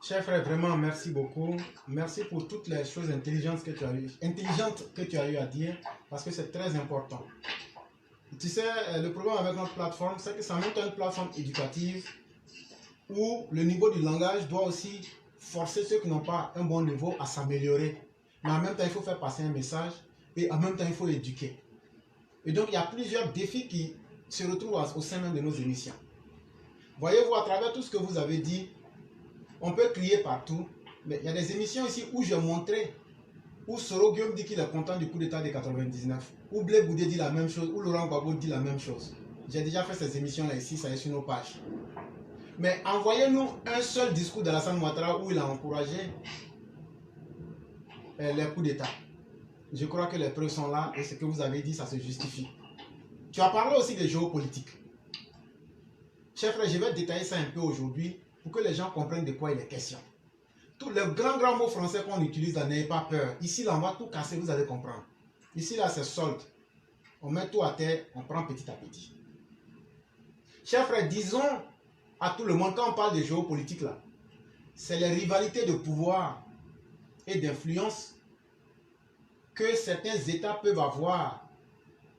Cher frère, vraiment merci beaucoup. Merci pour toutes les choses intelligentes que tu as eu à dire, parce que c'est très important. Tu sais, le problème avec notre plateforme, c'est que ça montre une plateforme éducative où le niveau du langage doit aussi forcer ceux qui n'ont pas un bon niveau à s'améliorer. Mais en même temps, il faut faire passer un message et en même temps, il faut éduquer. Et donc, il y a plusieurs défis qui se retrouvent au sein même de nos émissions. Voyez-vous, à travers tout ce que vous avez dit, on peut crier partout, mais il y a des émissions ici où je montrais, où Soro Guillaume dit qu'il est content du coup d'état de 99, où Blé Boudé dit la même chose, où Laurent Gbagbo dit la même chose. J'ai déjà fait ces émissions-là ici, ça est sur nos pages. Mais envoyez-nous un seul discours d'Alassane Ouattara où il a encouragé les coups d'état. Je crois que les preuves sont là et ce que vous avez dit, ça se justifie. Tu as parlé aussi de géopolitique. Chef frère, je vais détailler ça un peu aujourd'hui pour que les gens comprennent de quoi il est question. Tous les grands mots français qu'on utilise là, n'ayez pas peur. Ici, là, on va tout casser, vous allez comprendre. Ici, là, c'est solde. On met tout à terre, on prend petit à petit. Chers frères, disons à tout le monde, quand on parle de géopolitique, là, c'est les rivalités de pouvoir et d'influence que certains États peuvent avoir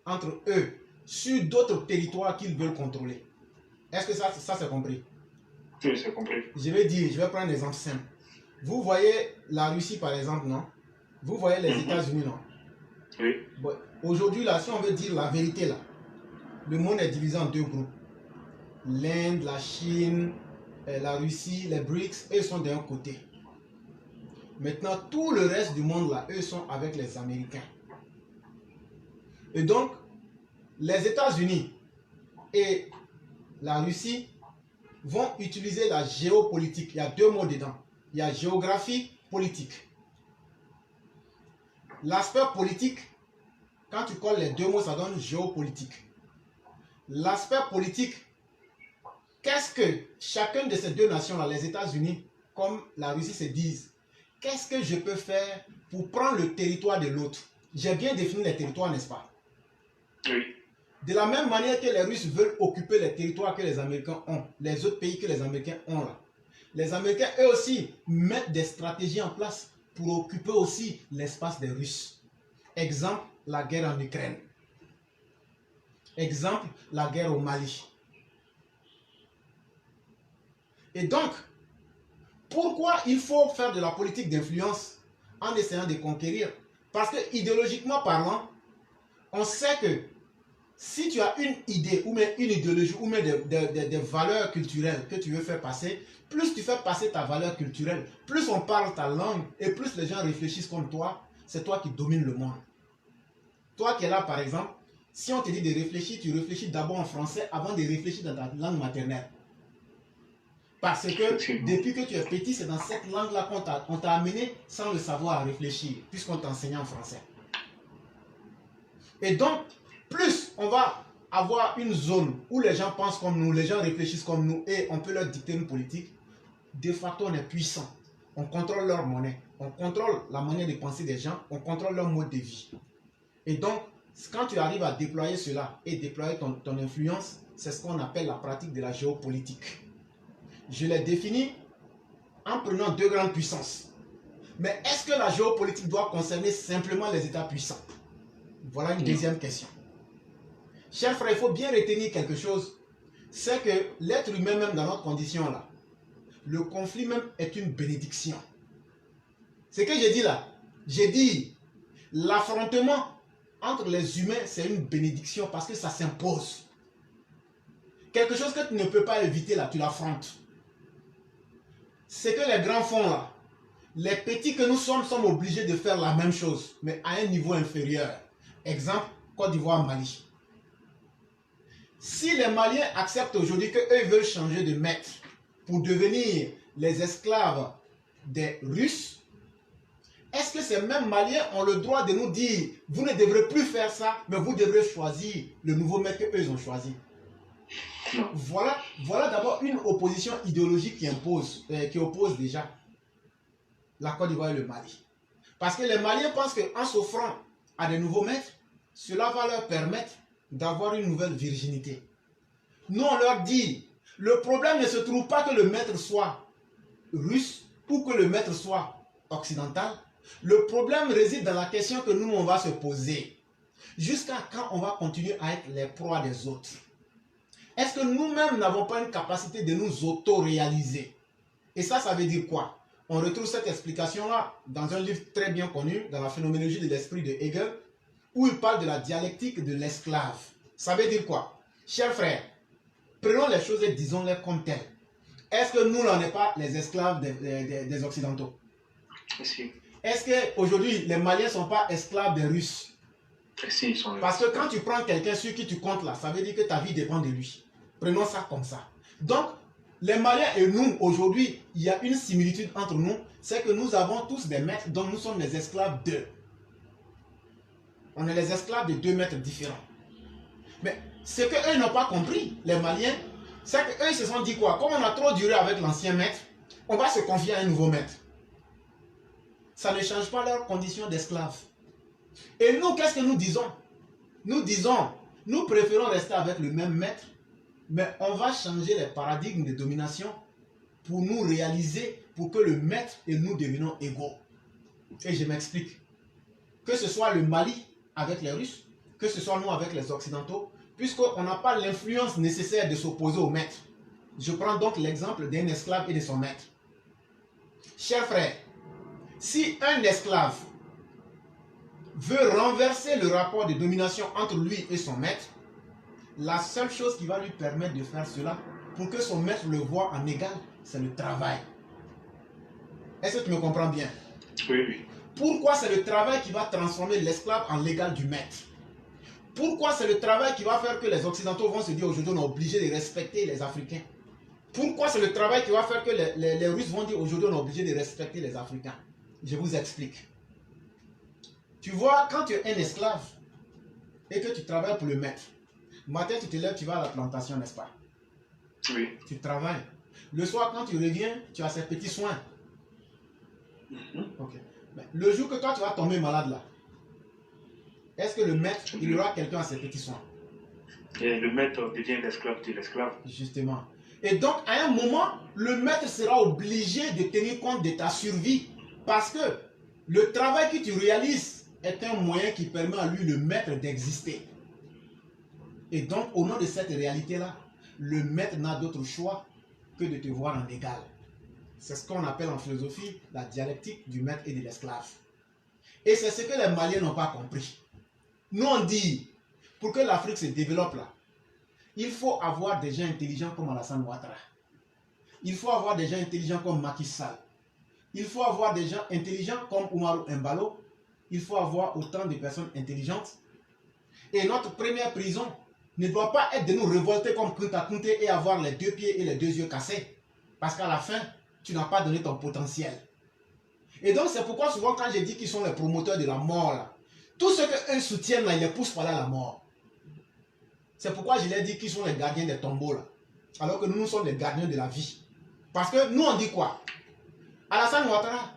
entre eux sur d'autres territoires qu'ils veulent contrôler. Est-ce que ça c'est compris? Oui, c'est compris. Je vais prendre un exemple simple. Vous voyez la Russie, par exemple, non? Vous voyez les États-Unis, non? Oui. Bon, aujourd'hui, là, si on veut dire la vérité, là, le monde est divisé en deux groupes. L'Inde, la Chine, la Russie, les BRICS, eux sont d'un côté. Maintenant, tout le reste du monde, là, eux sont avec les Américains. Et donc, les États-Unis et la Russie vont utiliser la géopolitique. Il y a deux mots dedans. Il y a géographie, politique. L'aspect politique, quand tu colles les deux mots, ça donne géopolitique. L'aspect politique, qu'est-ce que chacune de ces deux nations-là, les États-Unis comme la Russie, se disent? Qu'est-ce que je peux faire pour prendre le territoire de l'autre? J'ai bien défini les territoires, n'est-ce pas? Oui. De la même manière que les Russes veulent occuper les territoires que les Américains ont, les autres pays que les Américains ont là. Les Américains, eux aussi, mettent des stratégies en place pour occuper aussi l'espace des Russes. Exemple, la guerre en Ukraine. Exemple, la guerre au Mali. Et donc, pourquoi il faut faire de la politique d'influence en essayant de conquérir? Parce que idéologiquement parlant, on sait que si tu as une idée ou même une idéologie ou même des valeurs culturelles que tu veux faire passer, plus tu fais passer ta valeur culturelle, plus on parle ta langue et plus les gens réfléchissent comme toi, c'est toi qui domines le monde. Toi qui es là par exemple, si on te dit de réfléchir, tu réfléchis d'abord en français avant de réfléchir dans ta langue maternelle. Parce que depuis que tu es petit, c'est dans cette langue-là qu'on t'a amené sans le savoir à réfléchir, puisqu'on t'enseignait en français. Et donc, plus on va avoir une zone où les gens pensent comme nous, les gens réfléchissent comme nous et on peut leur dicter une politique, de facto on est puissant. On contrôle leur monnaie, on contrôle la manière de penser des gens, on contrôle leur mode de vie. Et donc, quand tu arrives à déployer cela et déployer ton influence, c'est ce qu'on appelle la pratique de la géopolitique. Je l'ai défini en prenant deux grandes puissances. Mais est-ce que la géopolitique doit concerner simplement les États puissants? Voilà une deuxième question. Chers frères, il faut bien retenir quelque chose. C'est que l'être humain, même dans notre condition là, le conflit même est une bénédiction. Ce que j'ai dit là, j'ai dit l'affrontement entre les humains, c'est une bénédiction parce que ça s'impose. Quelque chose que tu ne peux pas éviter là, tu l'affrontes. C'est que les grands font là, les petits que nous sommes obligés de faire la même chose, mais à un niveau inférieur. Exemple, Côte d'Ivoire, Mali. Si les Maliens acceptent aujourd'hui qu'eux veulent changer de maître pour devenir les esclaves des Russes, est-ce que ces mêmes Maliens ont le droit de nous dire « Vous ne devrez plus faire ça, mais vous devrez choisir le nouveau maître qu'eux ont choisi » Voilà d'abord une opposition idéologique qui oppose déjà la Côte d'Ivoire et le Mali. Parce que les Maliens pensent qu'en s'offrant à de nouveaux maîtres, cela va leur permettre d'avoir une nouvelle virginité. Nous, on leur dit, le problème ne se trouve pas que le maître soit russe, ou que le maître soit occidental, le problème réside dans la question que nous, on va se poser. Jusqu'à quand on va continuer à être les proies des autres? Est-ce que nous-mêmes n'avons pas une capacité de nous auto-réaliser? Et ça veut dire quoi? On retrouve cette explication-là dans un livre très bien connu, dans la phénoménologie de l'esprit de Hegel, où il parle de la dialectique de l'esclave. Ça veut dire quoi? Chers frères, prenons les choses et disons-les comme telles. Est-ce que nous, n'en sommes pas les esclaves des Occidentaux? Si. Est-ce qu'aujourd'hui, les Maliens ne sont pas esclaves des Russes? Si, ils sont là. Parce que quand tu prends quelqu'un sur qui tu comptes là, ça veut dire que ta vie dépend de lui. Prenons ça comme ça. Donc, les Maliens et nous, aujourd'hui, il y a une similitude entre nous, c'est que nous avons tous des maîtres dont nous sommes les esclaves d'eux. On est les esclaves de deux maîtres différents. Mais ce qu'eux n'ont pas compris, les Maliens, c'est qu'eux se sont dit quoi? Comme on a trop duré avec l'ancien maître, on va se confier à un nouveau maître. Ça ne change pas leur condition d'esclaves. Et nous, qu'est-ce que nous disons? Nous disons, nous préférons rester avec le même maître, mais on va changer les paradigmes de domination pour nous réaliser, pour que le maître et nous devenons égaux. Et je m'explique. Que ce soit le Mali avec les Russes, que ce soit nous avec les Occidentaux, puisqu'on n'a pas l'influence nécessaire de s'opposer au maître. Je prends donc l'exemple d'un esclave et de son maître. Chers frères, si un esclave veut renverser le rapport de domination entre lui et son maître, la seule chose qui va lui permettre de faire cela, pour que son maître le voie en égal, c'est le travail. Est-ce que tu me comprends bien? Oui, oui. Pourquoi c'est le travail qui va transformer l'esclave en l'égal du maître? Pourquoi c'est le travail qui va faire que les Occidentaux vont se dire aujourd'hui on est obligé de respecter les Africains? Pourquoi c'est le travail qui va faire que les Russes vont dire aujourd'hui on est obligé de respecter les Africains? Je vous explique. Tu vois, quand tu es un esclave et que tu travailles pour le maître, matin tu te lèves, tu vas à la plantation, n'est-ce pas? Oui. Tu travailles. Le soir, quand tu reviens, tu as ces petits soins. Ok. Mais le jour que toi tu vas tomber malade là, est-ce que le maître, il aura quelqu'un à ses petits soins? Et le maître devient l'esclave de l'esclave. Justement. Et donc, à un moment, le maître sera obligé de tenir compte de ta survie. Parce que le travail que tu réalises est un moyen qui permet à lui, le maître, d'exister. Et donc, au nom de cette réalité-là, le maître n'a d'autre choix que de te voir en égal. C'est ce qu'on appelle en philosophie la dialectique du maître et de l'esclave. Et c'est ce que les Maliens n'ont pas compris. Nous, on dit, pour que l'Afrique se développe là, il faut avoir des gens intelligents comme Alassane Ouattara. Il faut avoir des gens intelligents comme Macky Sall. Il faut avoir des gens intelligents comme Oumarou Embalo. Il faut avoir autant de personnes intelligentes. Et notre première prison ne doit pas être de nous révolter comme Kunta Kinte et avoir les deux pieds et les deux yeux cassés. Parce qu'à la fin, tu n'as pas donné ton potentiel. Et donc c'est pourquoi souvent quand je dis qu'ils sont les promoteurs de la mort, là, tout ce qu'eux soutiennent, là, ils les poussent par là à la mort. C'est pourquoi je leur dis qu'ils sont les gardiens des tombeaux, là. Alors que nous sommes les gardiens de la vie. Parce que nous, on dit quoi? Alassane Ouattara,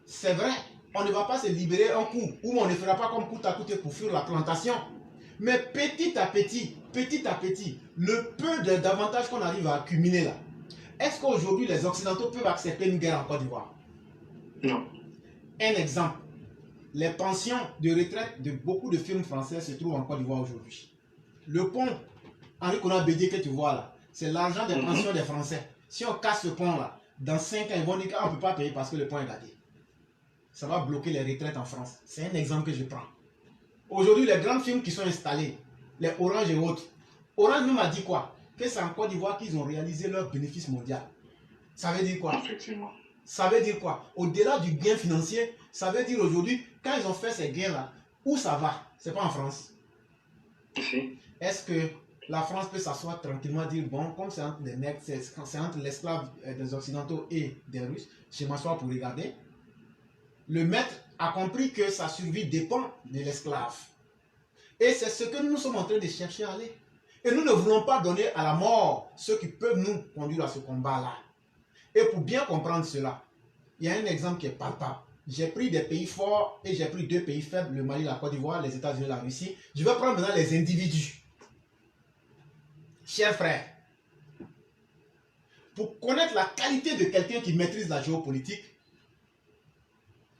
c'est vrai, on ne va pas se libérer un coup, ou on ne fera pas comme Kunta Kinte pour fuir la plantation. Mais petit à petit, le peu d'avantages qu'on arrive à accumuler là, est-ce qu'aujourd'hui les Occidentaux peuvent accepter une guerre en Côte d'Ivoire? Non. Un exemple, les pensions de retraite de beaucoup de firmes françaises se trouvent en Côte d'Ivoire aujourd'hui. Le pont Henri Konan Bédié que tu vois là, c'est l'argent des pensions des Français. Si on casse ce pont là, dans 5 ans, ils vont dire qu'on ne peut pas payer parce que le pont est gardé. Ça va bloquer les retraites en France. C'est un exemple que je prends. Aujourd'hui, les grandes firmes qui sont installées, les Orange et autres, Orange nous m'a dit quoi? Que c'est en Côte d'Ivoire qu'ils ont réalisé leur bénéfice mondial. Ça veut dire quoi? Effectivement. Ça veut dire quoi? Au-delà du gain financier, ça veut dire aujourd'hui, quand ils ont fait ces gains-là, où ça va? C'est pas en France. Si. Est-ce que la France peut s'asseoir tranquillement et dire, bon, comme c'est entre les nègres, c'est entre l'esclave des Occidentaux et des Russes, je m'assois pour regarder? Le maître a compris que sa survie dépend de l'esclave. Et c'est ce que nous sommes en train de chercher à aller. Et nous ne voulons pas donner à la mort ceux qui peuvent nous conduire à ce combat-là. Et pour bien comprendre cela, il y a un exemple qui est palpable. J'ai pris des pays forts et j'ai pris deux pays faibles, le Mali, la Côte d'Ivoire, les États-Unis, la Russie. Je vais prendre maintenant les individus. Chers frères, pour connaître la qualité de quelqu'un qui maîtrise la géopolitique,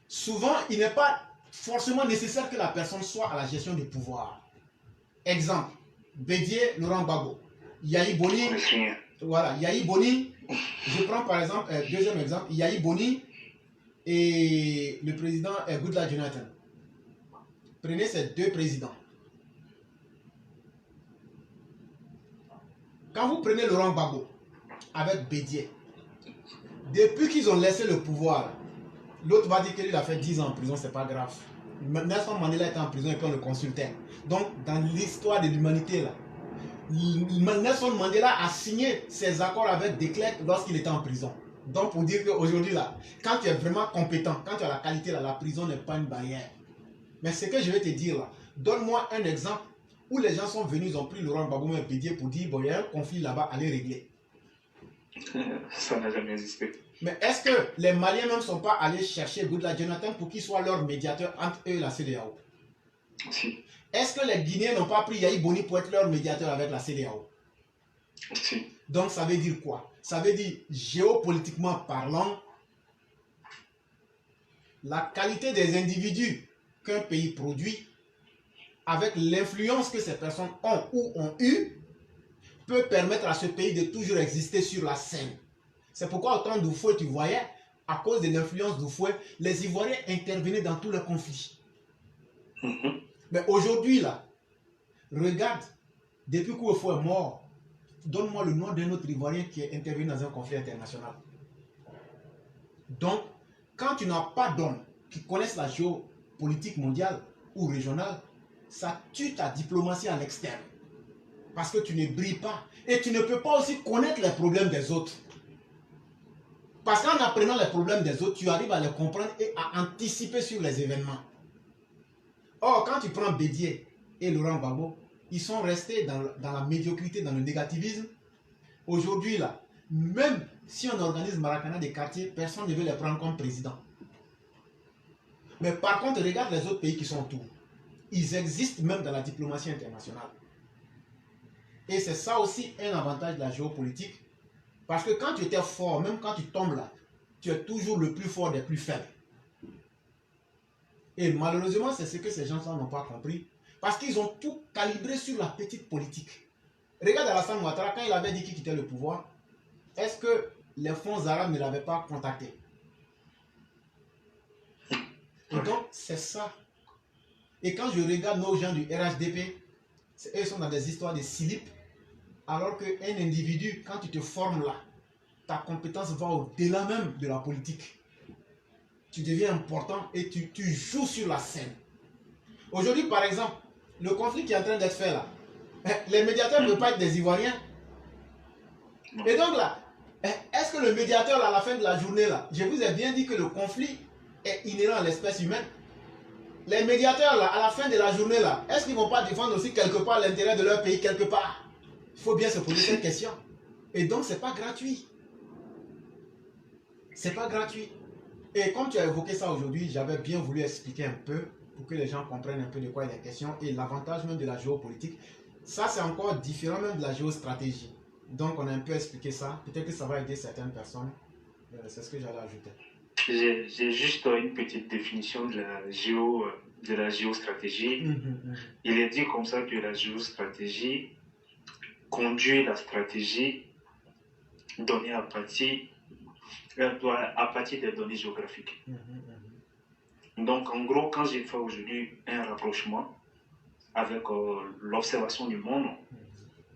souvent, il n'est pas forcément nécessaire que la personne soit à la gestion du pouvoir. Exemple, Bédié, Laurent Gbagbo, Yahi Boni, voilà, Yahi Boni, je prends par exemple, deuxième exemple, Yahi Boni et le président Goodluck Jonathan. Prenez ces deux présidents. Quand vous prenez Laurent Gbagbo avec Bédié, depuis qu'ils ont laissé le pouvoir, l'autre va dire qu'il a fait 10 ans en prison, c'est pas grave. Nelson Mandela était en prison et puis on le consultait. Donc, dans l'histoire de l'humanité, là, Nelson Mandela a signé ses accords avec De Klerk lorsqu'il était en prison. Donc, pour dire qu'aujourd'hui, là, quand tu es vraiment compétent, quand tu as la qualité, là, la prison n'est pas une barrière. Mais ce que je vais te dire là, donne-moi un exemple où les gens sont venus, ils ont pris Laurent Gbagbo et Bédié pour dire, bon, il y a un conflit là-bas, allez régler. Ça n'a jamais existé. Mais est-ce que les Maliens même ne sont pas allés chercher Goodluck Jonathan pour qu'il soit leur médiateur entre eux et la CEDEAO? Si. Est-ce que les Guinéens n'ont pas pris Yahi Boni pour être leur médiateur avec la CEDEAO? Si. Donc ça veut dire quoi? Ça veut dire, géopolitiquement parlant, la qualité des individus qu'un pays produit, avec l'influence que ces personnes ont ou ont eu, peut permettre à ce pays de toujours exister sur la scène. C'est pourquoi au temps d'Houphouët, tu voyais, à cause de l'influence d'Houphouët, les Ivoiriens intervenaient dans tous les conflits. Mais aujourd'hui, là, regarde, depuis qu'Houphouët est mort, donne-moi le nom d'un autre Ivoirien qui est intervenu dans un conflit international. Donc, quand tu n'as pas d'hommes qui connaissent la géopolitique mondiale ou régionale, ça tue ta diplomatie à l'externe. Parce que tu ne brilles pas. Et tu ne peux pas aussi connaître les problèmes des autres. Parce qu'en apprenant les problèmes des autres, tu arrives à les comprendre et à anticiper sur les événements. Or, quand tu prends Bédié et Laurent Gbagbo, ils sont restés dans la médiocrité, dans le négativisme. Aujourd'hui, là, même si on organise Maracana des quartiers, personne ne veut les prendre comme président. Mais par contre, regarde les autres pays qui sont autour. Ils existent même dans la diplomatie internationale. Et c'est ça aussi un avantage de la géopolitique. Parce que quand tu étais fort, même quand tu tombes là, tu es toujours le plus fort des plus faibles. Et malheureusement, c'est ce que ces gens-là n'ont pas compris. Parce qu'ils ont tout calibré sur la petite politique. Regarde Alassane Ouattara, quand il avait dit qu'il quittait le pouvoir, est-ce que les fonds arabes ne l'avaient pas contacté? Et donc, c'est ça. Et quand je regarde nos gens du RHDP, eux ils sont dans des histoires de slip. Alors qu'un individu, quand tu te formes là, ta compétence va au-delà même de la politique. Tu deviens important et tu joues sur la scène. Aujourd'hui, par exemple, le conflit qui est en train d'être fait là, les médiateurs ne peuvent pas être des Ivoiriens. Et donc là, est-ce que le médiateur là, à la fin de la journée là, je vous ai bien dit que le conflit est inhérent à l'espèce humaine. Les médiateurs là, à la fin de la journée là, est-ce qu'ils ne vont pas défendre aussi quelque part l'intérêt de leur pays quelque part? Il faut bien se poser cette question. Et donc, ce n'est pas gratuit. Ce n'est pas gratuit. Et comme tu as évoqué ça aujourd'hui, j'avais bien voulu expliquer un peu pour que les gens comprennent un peu de quoi il est question et l'avantage même de la géopolitique. Ça, c'est encore différent même de la géostratégie. Donc, on a un peu expliqué ça. Peut-être que ça va aider certaines personnes. C'est ce que j'allais ajouter. J'ai juste une petite définition de la géostratégie. Il est dit comme ça que la géostratégie conduit la stratégie donnée à partir des données géographiques. Donc, en gros, quand j'ai fait aujourd'hui un rapprochement avec l'observation du monde,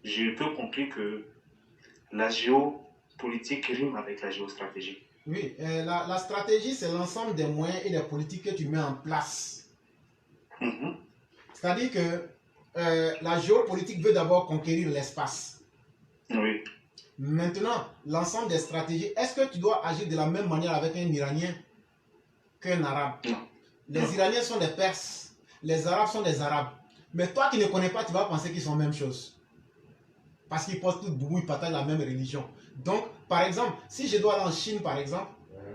j'ai peu compris que la géopolitique rime avec la géostratégie. Oui, la stratégie, c'est l'ensemble des moyens et des politiques que tu mets en place. C'est-à-dire que la géopolitique veut d'abord conquérir l'espace. Oui. Maintenant, l'ensemble des stratégies, est-ce que tu dois agir de la même manière avec un Iranien qu'un Arabe? Non. Les Iraniens sont des Perses, les Arabes sont des Arabes. Mais toi qui ne connais pas, tu vas penser qu'ils sont la même chose. Parce qu'ils portent tout boubou, ils partagent la même religion. Donc, par exemple, si je dois aller en Chine, par exemple,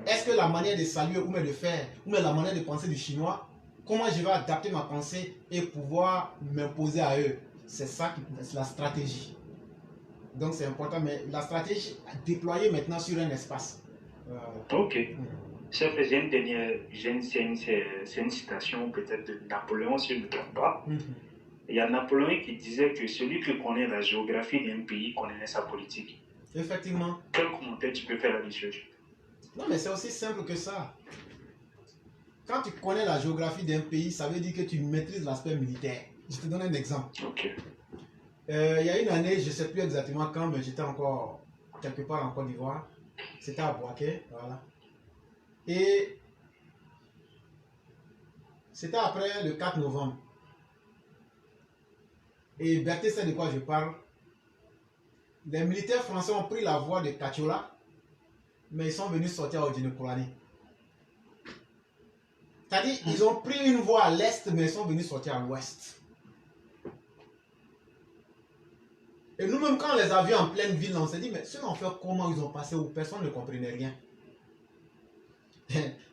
est-ce que la manière de saluer ou de faire, ou la manière de penser du chinois, comment je vais adapter ma pensée et pouvoir m'imposer à eux? C'est ça, c'est la stratégie. Donc c'est important, mais la stratégie déployée maintenant sur un espace. Ok. Chef, j'ai une dernière, c'est une citation peut-être de Napoléon, si je ne me trompe pas. Il y a Napoléon qui disait que celui qui connaît la géographie d'un pays connaît sa politique. Effectivement. Quel commentaire tu peux faire là-dessus? Non, mais c'est aussi simple que ça. Quand tu connais la géographie d'un pays, ça veut dire que tu maîtrises l'aspect militaire. Je te donne un exemple. Ok. Il y a une année, je ne sais plus exactement quand, mais j'étais encore quelque part en Côte d'Ivoire. C'était à Bouaké, voilà. Et c'était après le 4 novembre. Et Berthe sait de quoi je parle. Les militaires français ont pris la voie de Kachiola, mais ils sont venus sortir à Odjinekolani. C'est-à-dire, ils ont pris une voie à l'est, mais ils sont venus sortir à l'ouest. Et nous-mêmes, quand on les a vus en pleine ville, on s'est dit, mais ceux-là ont fait comment ils ont passé où personne ne comprenait rien.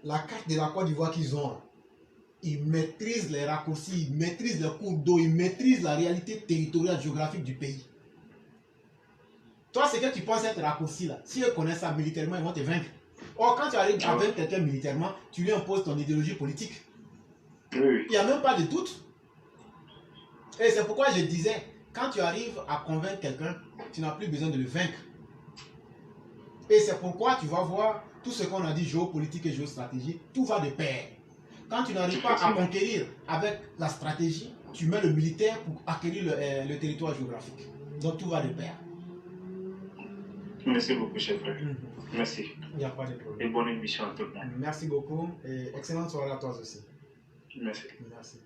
La carte de la Côte d'Ivoire qu'ils ont, ils maîtrisent les raccourcis, ils maîtrisent les cours d'eau, ils maîtrisent la réalité territoriale géographique du pays. Toi, c'est que tu penses être raccourci là. Si eux connaissent ça militairement, ils vont te vaincre. Or, quand tu arrives à vaincre quelqu'un militairement, tu lui imposes ton idéologie politique. Oui. Il n'y a même pas de doute. Et c'est pourquoi je disais, quand tu arrives à convaincre quelqu'un, tu n'as plus besoin de le vaincre. Et c'est pourquoi tu vas voir tout ce qu'on a dit, géopolitique et géostratégie, tout va de pair. Quand tu n'arrives pas à conquérir avec la stratégie, tu mets le militaire pour acquérir le territoire géographique. Donc tout va de pair. Merci beaucoup, chef frère. Merci. Il n'y a pas de problème. Et bonne émission à tout le monde. Merci beaucoup et excellente soirée à toi aussi. Merci. Merci.